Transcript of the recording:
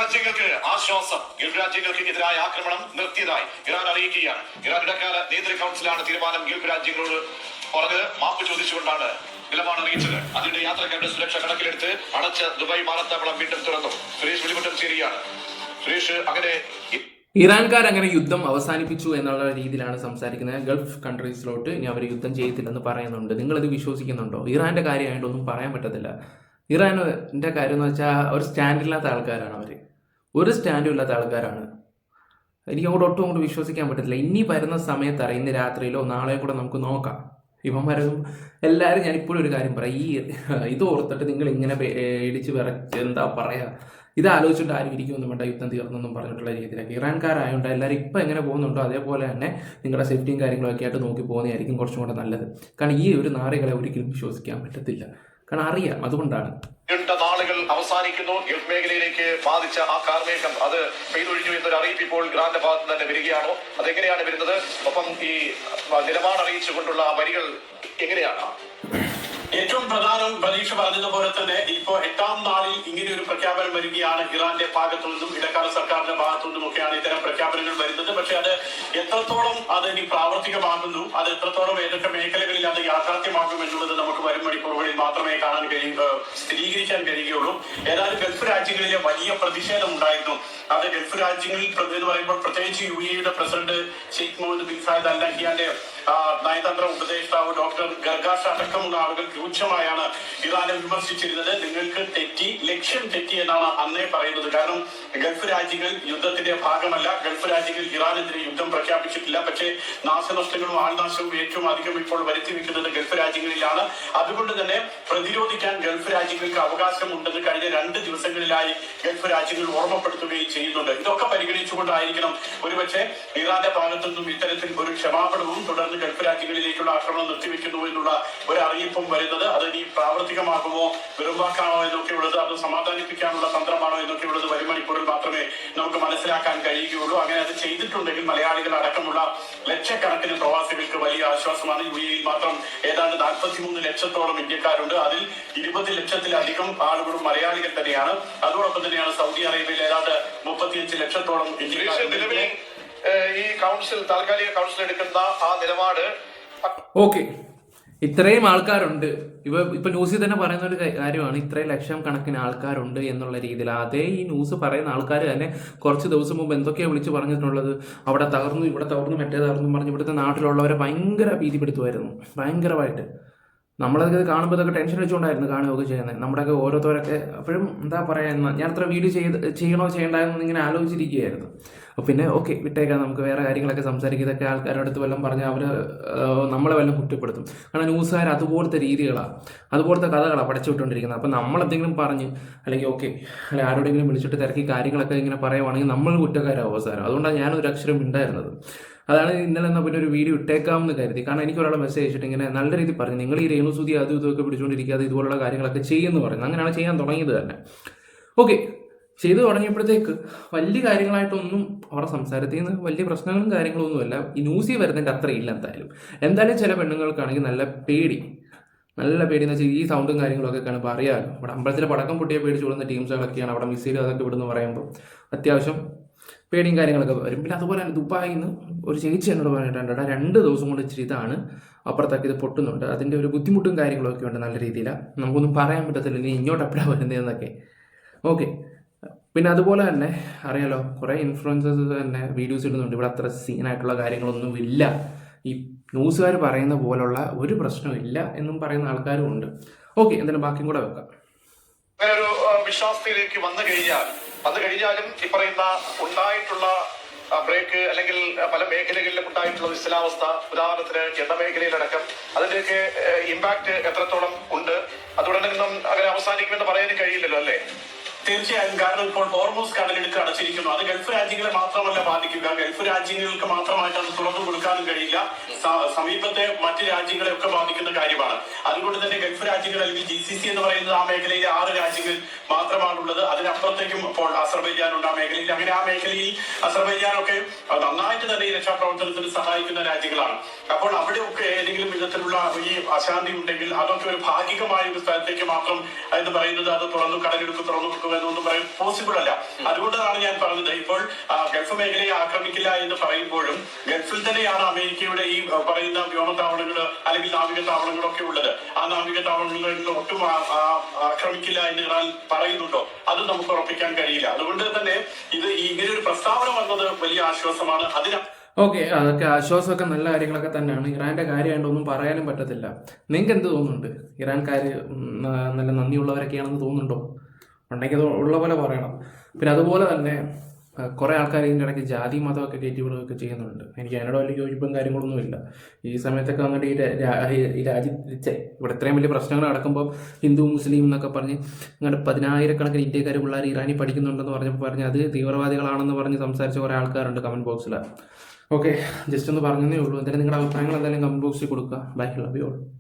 രാജ്യങ്ങൾക്ക് ആശ്വാസം. ഗൾഫ് രാജ്യങ്ങൾക്ക് എതിരായ ആക്രമണം നിർത്തിയതായി ഇറാൻ അറിയിക്കുകയാണ്. ഇറാൻ ഇടക്കാല നേതൃ കൗൺസിലാണ് തീരുമാനം ഗൾഫ് രാജ്യങ്ങളോട് പറഞ്ഞത്. മാപ്പ് ചോദിച്ചുകൊണ്ടാണ് നിലപാട് അറിയിച്ചത്. അതിന്റെ യാത്രക്കാരുടെ സുരക്ഷ കണക്കിലെടുത്ത് അടച്ച ദുബായ് വിമാനത്താവളം വീണ്ടും തുറന്നു. സുരേഷ് വെളിപ്പെട്ടം ചേരുകയാണ്. സുരേഷ്, അങ്ങനെ ഇറാൻകാർ അങ്ങനെ യുദ്ധം അവസാനിപ്പിച്ചു എന്നുള്ള രീതിയിലാണ് സംസാരിക്കുന്നത്. ഗൾഫ് കൺട്രീസിലോട്ട് ഇനി അവർ യുദ്ധം ചെയ്യത്തില്ലെന്ന് പറയുന്നുണ്ട്. നിങ്ങളിത് വിശ്വസിക്കുന്നുണ്ടോ? ഇറാന്റെ കാര്യമായിട്ടൊന്നും പറയാൻ പറ്റത്തില്ല. ഇറാന്റെ കാര്യം എന്ന് വെച്ചാൽ ഒരു സ്റ്റാൻഡില്ലാത്ത ആൾക്കാരാണ് അവർ. ഒരു സ്റ്റാൻഡും ഇല്ലാത്ത ആൾക്കാരാണ്. എനിക്ക് അങ്ങോട്ട് ഒട്ടും അങ്ങോട്ട് വിശ്വസിക്കാൻ പറ്റത്തില്ല. ഇനി വരുന്ന സമയത്ത് ഇന്ന് രാത്രിയിലോ നാളെയോ കൂടെ നമുക്ക് നോക്കാം. ഇവൻ വരും എല്ലാവരും. ഞാനിപ്പോഴും ഒരു കാര്യം പറയാം, ഇത് ഓർത്തിട്ട് നിങ്ങൾ ഇങ്ങനെ ഇടിച്ച് വിറച്ച് എന്താ പറയുക, ഇത് ആലോചിച്ചിട്ട് ആരും ഇരിക്കുമെന്നും വേണ്ട യുദ്ധം തീർന്നെന്നും പറഞ്ഞിട്ടുള്ള രീതിയിലൊക്കെ ഇറാൻകാരായതുകൊണ്ട് എല്ലാവരും ഇപ്പം എങ്ങനെ പോകുന്നുണ്ടോ അതേപോലെ തന്നെ നിങ്ങളുടെ സേഫ്റ്റിയും കാര്യങ്ങളൊക്കെ ആയിട്ട് നോക്കി പോകുന്നതായിരിക്കും കുറച്ചും കൂടെ നല്ലത്. കാരണം ഈ ഒരു നാറികളെ ഒരിക്കലും വിശ്വസിക്കാൻ പറ്റത്തില്ല. കാരണം അറിയാം, അതുകൊണ്ടാണ്. നാളുകൾ അവസാനിക്കുന്നു. ഗൾഫ് മേഖലയിലേക്ക് ബാധിച്ച ആ കാർമേഘം അത് പെയ്തൊഴിഞ്ഞു എന്നൊരു അറിയിപ്പ് ഇപ്പോൾ ഇറാന്റെ ഭാഗത്ത് തന്നെ വരികയാണോ? അതെങ്ങനെയാണ് വരുന്നത്? ഒപ്പം ഈ നിലപാട് അറിയിച്ചുകൊണ്ടുള്ള വരികൾ എങ്ങനെയാണ്? ഏറ്റവും പ്രധാനം പ്രതീക്ഷ പറഞ്ഞതുപോലെ തന്നെ ഇപ്പോ 8ാം നാളിൽ ഇങ്ങനെ ഒരു പ്രഖ്യാപനം വരികയാണ്. ഇറാന്റെ ഭാഗത്തു നിന്നും ഇടക്കാല സർക്കാരിന്റെ ഭാഗത്തു നിന്നുമൊക്കെയാണ് ഇത്തരം പ്രഖ്യാപനങ്ങൾ വരുന്നത്. പക്ഷെ അത് എത്രത്തോളം അത് ഇനി പ്രാവർത്തികമാകുന്നു, അത് എത്രത്തോളം ഏതൊക്കെ മേഖലകളിൽ അത് യാഥാർത്ഥ്യമാകും എന്നുള്ളത് നമുക്ക് വരും മണിക്കൂറുകളിൽ മാത്രമേ സ്ഥിരീകരിക്കാൻ കഴിയുകയുള്ളൂ. ഏതായാലും ഗൾഫ് രാജ്യങ്ങളിലെ വലിയ പ്രതിഷേധം ഉണ്ടായിരുന്നു. അത് ഗൾഫ് രാജ്യങ്ങളിൽ എന്ന് പറയുമ്പോൾ പ്രത്യേകിച്ച് UAE president Sheikh Mohammed bin Zayed al നഹ്യാന്റെ നയതന്ത്ര ഉപദേഷ്ടാവ് ഡോക്ടർ ഗർഗാഷ് അടക്കമുള്ള ആളുകൾ രൂക്ഷമായാണ് ഇറാനെ വിമർശിച്ചിരുന്നത്. നിങ്ങൾക്ക് തെറ്റി, ലക്ഷ്യം തെറ്റി എന്നാണ് അന്നേ പറയുന്നത്. കാരണം ഗൾഫ് രാജ്യങ്ങൾ യുദ്ധത്തിന്റെ ഭാഗമല്ല. ഗൾഫ് രാജ്യങ്ങൾ ഇറാനെതിരെ യുദ്ധം പ്രഖ്യാപിച്ചിട്ടില്ല. പക്ഷേ നാശനഷ്ടങ്ങളും ആൾനാശവും ഏറ്റവും അധികം ഇപ്പോൾ വരുത്തി വെക്കുന്നത് ഗൾഫ് രാജ്യങ്ങളിലാണ്. അതുകൊണ്ട് തന്നെ പ്രതിരോധിക്കാൻ ഗൾഫ് രാജ്യങ്ങൾക്ക് അവകാശമുണ്ടെന്ന് കഴിഞ്ഞ 2 ദിവസങ്ങളിലായി ഗൾഫ് രാജ്യങ്ങൾ ഓർമ്മപ്പെടുത്തുകയും ചെയ്യുന്നുണ്ട്. ഇതൊക്കെ പരിഗണിച്ചുകൊണ്ടായിരിക്കണം ഒരുപക്ഷെ ഇറാന്റെ ഭാഗത്തു നിന്നും ഇത്തരത്തിൽ ഒരു ക്ഷമാപണവും തുടർന്ന് ഗൾഫ് രാജ്യങ്ങളിലേക്കുള്ള ആക്രമണം നിർത്തിവെക്കുന്നു എന്നുള്ള ഒരു അറിയിപ്പും വരുന്നത്. അത് ഇനി പ്രാവർത്തികമാകുമോ, വെറുമ്പാക്കാണോ എന്നൊക്കെയുള്ളത്, അത് സമാധാനിപ്പിക്കാനുള്ള തന്ത്രമാണോ എന്നൊക്കെയുള്ളത് വരും മണിക്കൂറിൽ മാത്രമേ നമുക്ക് മനസ്സിലാക്കാൻ കഴിയുകയുള്ളൂ. അങ്ങനെ അത് ചെയ്തിട്ടുണ്ടെങ്കിൽ മലയാളികൾ അടക്കമുള്ള ലക്ഷക്കണക്കിന് പ്രവാസികൾക്ക് വലിയ ആശ്വാസമാണ്. UAE മാത്രം ഏതാണ്ട് 43 ലക്ഷത്തോളം ഇന്ത്യക്കാരുണ്ട്. അതിൽ 20 ലക്ഷത്തിലധികം ആളുകളും മലയാളികൾ തന്നെയാണ്. അതോടൊപ്പം തന്നെയാണ് സൗദി അറേബ്യയിൽ ഏതാണ്ട് 35 ലക്ഷത്തോളം ഇന്ത്യക്കാർ. ഈ കൗൺസിൽ, താൽക്കാലിക കൗൺസിൽ എടുക്കുന്ന ആ നിലപാട് ഓക്കെ, ഇത്രയും ആൾക്കാരുണ്ട്. ഇപ്പൊ ന്യൂസിൽ തന്നെ പറയുന്ന ഒരു കാര്യമാണ്, ഇത്രയും ലക്ഷം കണക്കിന് ആൾക്കാരുണ്ട് എന്നുള്ള രീതിയിൽ. അതേ ഈ ന്യൂസ് പറയുന്ന ആൾക്കാർ തന്നെ കുറച്ച് ദിവസം മുമ്പ് എന്തൊക്കെയാണ് വിളിച്ച് പറഞ്ഞിട്ടുള്ളത്, അവിടെ തകർന്നു, ഇവിടെ തകർന്നു, മറ്റേ തകർന്നു പറഞ്ഞ് ഇവിടുത്തെ നാട്ടിലുള്ളവരെ ഭയങ്കര ഭീതിപ്പെടുത്തുമായിരുന്നു, ഭയങ്കരമായിട്ട്. നമ്മളതൊക്കെ കാണുമ്പോൾ ഇതൊക്കെ ടെൻഷൻ വെച്ചുകൊണ്ടായിരുന്നു കാണുകയൊക്കെ ചെയ്യുന്നത്. നമ്മുടെയൊക്കെ ഓരോരുത്തരൊക്കെ അപ്പോഴും എന്താ പറയുക, ഞാൻ അത്ര വീഡിയോ ചെയ്യണോ ചെയ്യണ്ടായെന്ന് ഇങ്ങനെ ആലോചിച്ചിരിക്കുകയായിരുന്നു. പിന്നെ ഓക്കെ വിട്ടേക്കാം, നമുക്ക് വേറെ കാര്യങ്ങളൊക്കെ സംസാരിക്കും. ഇതൊക്കെ ആൾക്കാരുടെ അടുത്ത് വല്ലതും പറഞ്ഞാൽ അവർ നമ്മളെ വല്ലതും കുറ്റപ്പെടുത്തും. കാരണം ന്യൂസുകാർ അതുപോലത്തെ രീതികളാണ്, അതുപോലത്തെ കഥകളാണ് പഠിച്ചു വിട്ടുകൊണ്ടിരിക്കുന്നത്. അപ്പം നമ്മളെന്തെങ്കിലും പറഞ്ഞ് അല്ലെങ്കിൽ അല്ലെങ്കിൽ ആരോടെങ്കിലും വിളിച്ചിട്ട് തിരക്കി കാര്യങ്ങളൊക്കെ ഇങ്ങനെ പറയുവാണെങ്കിൽ നമ്മൾ കുറ്റക്കാരാവും അവസാനം. അതുകൊണ്ടാണ് ഞാനൊരു അക്ഷരം ഉണ്ടായിരുന്നത്. അതാണ് ഇന്നലെ എന്നാൽ പിന്നെ ഒരു വീഡിയോ ഇട്ടേക്കാമെന്ന് കരുതി. കാരണം എനിക്ക് ഒരാളെ മെസ്സേജ് അയച്ചിട്ട് ഇങ്ങനെ നല്ല രീതിയിൽ പറഞ്ഞു, നിങ്ങൾ ഈ രേണുസുതി അതും ഇതൊക്കെ പിടിച്ചുകൊണ്ടിരിക്കാതെ ഇതുപോലുള്ള കാര്യങ്ങളൊക്കെ ചെയ്യുമെന്ന് പറയുന്നത്. അങ്ങനെയാണ് ചെയ്യാൻ തുടങ്ങിയത് തന്നെ. ഓക്കെ, ചെയ്തു തുടങ്ങിയപ്പോഴത്തേക്ക് വലിയ കാര്യങ്ങളായിട്ടൊന്നും അവരുടെ സംസാരത്തിൽ നിന്ന് വലിയ പ്രശ്നങ്ങളും കാര്യങ്ങളൊന്നുമല്ല. ഈ ന്യൂസിൽ വരുന്നതിൻ്റെ അത്ര ഇല്ല. എന്തായാലും ചില പെണ്ണുങ്ങൾക്കാണെങ്കിൽ നല്ല പേടി എന്ന് വെച്ചാൽ ഈ സൗണ്ടും കാര്യങ്ങളൊക്കെ കാണുമ്പോൾ അറിയാമല്ലോ. അവിടെ അമ്പലത്തിലെ പടക്കം പൊട്ടിയെ പേടിച്ച് വിടുന്ന ടീംസുകളൊക്കെയാണ്. അവിടെ മിസൈൽ അതൊക്കെ വിടുന്നു പറയുമ്പോൾ അത്യാവശ്യം പേടിയും കാര്യങ്ങളൊക്കെ വരും. പിന്നെ അതുപോലെ തന്നെ ദുബായിൽ നിന്ന് ഒരു ചേച്ചി എന്നോട് പറഞ്ഞിട്ടുണ്ട്, 2 ദിവസം കൊണ്ട് ഇച്ചിരി ഇതാണ്, അപ്പുറത്തൊക്കെ ഇത് പൊട്ടുന്നുണ്ട്, അതിൻ്റെ ഒരു ബുദ്ധിമുട്ടും കാര്യങ്ങളൊക്കെ ഉണ്ട് നല്ല രീതിയിലാണ്. നമുക്കൊന്നും പറയാൻ പറ്റത്തില്ല ഇനി ഇങ്ങോട്ട് എപ്പോഴാണ് വരുന്നതെന്നൊക്കെ. ഓക്കെ, പിന്നെ അതുപോലെ തന്നെ അറിയാലോ, കുറേ ഇൻഫ്ലുവൻസേഴ്സ് തന്നെ വീഡിയോസ് ഇടുന്നുണ്ട്. ഇവിടെ അത്ര സീനായിട്ടുള്ള കാര്യങ്ങളൊന്നും ഇല്ല, ഈ ന്യൂസുകാർ പറയുന്ന പോലുള്ള ഒരു പ്രശ്നവും ഇല്ല എന്നും പറയുന്ന ആൾക്കാരും ഉണ്ട്. ഓക്കെ, എന്തായാലും ബാക്കിയും കൂടെ വെക്കാം. ഒരു വിശ്വാസത്തിലേക്ക് വന്നു കഴിഞ്ഞാലും ഈ പറയുന്ന ഉണ്ടായിട്ടുള്ള ബ്രേക്ക് അല്ലെങ്കിൽ പല മേഖലകളിലും ഉണ്ടായിട്ടുള്ള നിശ്ചലാവസ്ഥ, ഉദാഹരണത്തിന് എണ്ണ മേഖലയിലടക്കം, അതിന്റെയൊക്കെ ഇമ്പാക്ട് എത്രത്തോളം ഉണ്ട്? അതുകൊണ്ട് നിന്നും അങ്ങനെ അവസാനിക്കുമെന്ന് പറയാനും കഴിയില്ലല്ലോ അല്ലേ? തീർച്ചയായും. കാരണം ഇപ്പോൾ ഹോർമൂസ് കടലിടുക്ക് അടച്ചിരിക്കുന്നു. അത് ഗൾഫ് രാജ്യങ്ങളെ മാത്രമല്ല ബാധിക്കുക, ഗൾഫ് രാജ്യങ്ങൾക്ക് മാത്രമായിട്ട് അത് തുറന്നു കൊടുക്കാനും കഴിയില്ല, സമീപത്തെ മറ്റ് രാജ്യങ്ങളെ ഒക്കെ ബാധിക്കുന്ന കാര്യമാണ്. അതുകൊണ്ട് തന്നെ ഗൾഫ് രാജ്യങ്ങൾ അല്ലെങ്കിൽ GCC എന്ന് പറയുന്നത് ആ മേഖലയിലെ 6 രാജ്യങ്ങൾ മാത്രമാണുള്ളത്. അതിനപ്പുറത്തേക്കും ഇപ്പോൾ അസർബൈജാൻ ഉണ്ട് ആ മേഖലയിൽ. അങ്ങനെ ആ മേഖലയിൽ അസർബൈജാനൊക്കെ നന്നായിട്ട് തന്നെ ഈ രക്ഷാപ്രവർത്തനത്തിന് സഹായിക്കുന്ന രാജ്യങ്ങളാണ്. അപ്പോൾ അവിടെയൊക്കെ ഏതെങ്കിലും വിധത്തിലുള്ള ഈ അശാന്തി ഉണ്ടെങ്കിൽ അതൊക്കെ ഒരു ഭാഗികമായ ഒരു സ്ഥലത്തേക്ക് മാത്രം എന്ന് പറയുന്നത് അത് കടലിടുക്ക് തുറന്നു കൊടുക്കുക എന്നൊന്നും പറയാൻ പോസിബിൾ അല്ല. അതുകൊണ്ടാണ് ഞാൻ പറഞ്ഞത്, ഇപ്പോൾ ഗൾഫ് മേഖലയെ ആക്രമിക്കില്ല എന്ന് പറയുമ്പോഴും ഗൾഫിൽ തന്നെയാണ് അമേരിക്കയുടെ ഈ പറയുന്ന വ്യോമത്താവളങ്ങൾ അല്ലെങ്കിൽ നാവിക താവളങ്ങളൊക്കെ ഉള്ളത്. ആ നാവിക താവളങ്ങളിൽ ഒട്ടും ആക്രമിക്കില്ല എന്ന് ഇറാൻ പറയുന്നുണ്ടോ? അത് നമുക്ക് ഉറപ്പിക്കാൻ കഴിയില്ല. അതുകൊണ്ട് തന്നെ ഇത് ഇങ്ങനെ ഒരു പ്രസ്താവന വന്നത് വലിയ ആശ്വാസമാണ്. ഓക്കെ, അതൊക്കെ ആശ്വാസമൊക്കെ നല്ല കാര്യങ്ങളൊക്കെ തന്നെയാണ്. ഇറാന്റെ കാര്യമായിട്ടൊന്നും പറയാനും പറ്റത്തില്ല. നിങ്ങൾക്ക് എന്ത് തോന്നുന്നുണ്ട്? ഇറാൻകാർ നല്ല നന്ദിയുള്ളവരൊക്കെയാണെന്ന് തോന്നുന്നുണ്ടോ? ഉണ്ടെങ്കിൽ അത് ഉള്ള പോലെ പറയണം. പിന്നെ അതുപോലെ തന്നെ കുറേ ആൾക്കാർ ഇതിൻ്റെ ഇടയ്ക്ക് ജാതി മതമൊക്കെ കയറ്റിവിടുകയൊക്കെ ചെയ്യുന്നുണ്ട്. എനിക്ക് അതിനോട് വലിയ യോജിപ്പും കാര്യങ്ങളൊന്നുമില്ല. ഈ സമയത്തൊക്കെ വന്നിട്ട് ഈ രാജ്യത്തെ ഇവിടെ ഇത്രയും വലിയ പ്രശ്നങ്ങൾ നടക്കുമ്പോൾ ഹിന്ദു മുസ്ലിം എന്നൊക്കെ പറഞ്ഞ് അങ്ങോട്ട് 10,000-കണക്കിന് ഇന്ത്യക്കാർ പിള്ളേർ ഇറാനിൽ പഠിക്കുന്നുണ്ടെന്ന് പറഞ്ഞ് അത് തീവ്രവാദികളാണെന്ന് പറഞ്ഞ് സംസാരിച്ച കുറേ ആൾക്കാരുണ്ട് കമൻറ്റ് ബോക്സിൽ. ഓക്കെ, ജസ്റ്റ് ഒന്ന് പറഞ്ഞതേ ഉള്ളൂ. എന്തായാലും നിങ്ങളുടെ അഭിപ്രായങ്ങൾ എന്തായാലും കമൻറ്റ് ബോക്സിൽ കൊടുക്കുക. Bye, love you all.